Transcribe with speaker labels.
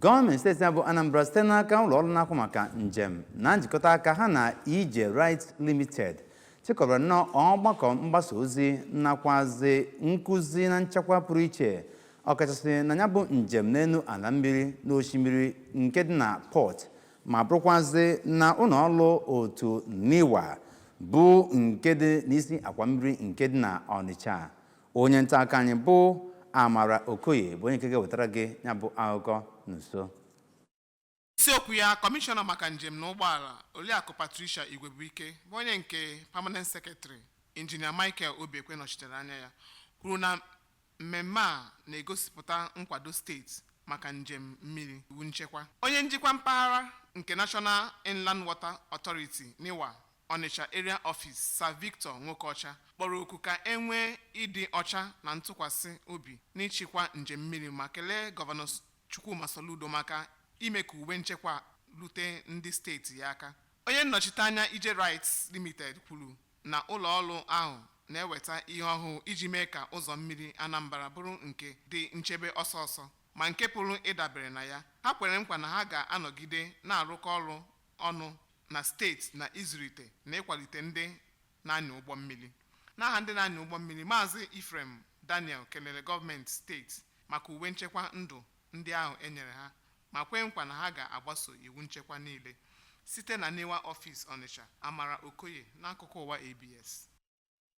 Speaker 1: Gọọmenti steeti bụ Anambra site n'aka ụlọ ọrụ na-akwụ maka njem na njikọta aka ha na Ije Rights Limited chịkọbara nnọọ ọgbakọ mgbasa ozi nakwazi nkụzi na nchekwa pụrụ iche ọkachasị na ya bụ njem n'elu ala mmiri na osimiri nke dị na port ma bụrụkwazị na ụlọ ọrụ otu NIWA bụ nke dị n'isi akwa mmiri nke dị na Ọnịcha. Onye nta aka anyị bụ Amara Okoye bụ onye nke ga-ewetara gị ya bụ akụkọ n'uso.
Speaker 2: Isiokwu ya, kọmishọna maka njem na ụgbọala Oriakụ Patricia Igwebuike bụ onye nke Permanent Secretary Injinia Michael Obiekwe nọchitere anya ya kwuru na mmemme a na-egosipụta nkwado steeti maka njem mmiri iwu nchekwa. Onye njikwa mpaghara nke National Inland Water Authority NIWA Onitsha Area Office Sir Victor Nwokocha kpọrọ oku ka enwee ịdị ọcha na ntụkwasị obi n'ịchịkwa njem mmiri ma kelee Gọvanọ Chukwuma Soludo maka ime ka uwe nchekwa rute ndị steeti ya aka. Onye nnọchite anya Ije Rights Limited kwuru na ụlọ ọrụ ahụ na-eweta ihe ọhụụ iji mee ka ụzọ mmiri Anambra bụrụ nke dị nchebe ọsọọsọ ma nke pụrụ ịdabere na ya. Ha kwere nkwa na ha ga-anọgide na-arụkọ ọrụ ọnụ na steeti na ịzụlite na ịkwalite ndị na-anya ụgbọ mmiri. N'aha ndị na-anya ụgbọ mmiri, Maazị Ifrem Daniel kelere gọọmenti steeti maka uwe nchekwa ndụ ndị ahụ enyere ha ma kwee nkwa na ha ga-agbaso iwu nchekwa niile. Site na NIWA Office Onitsha, Amara Okoye n'akụkọ ụwa ABS.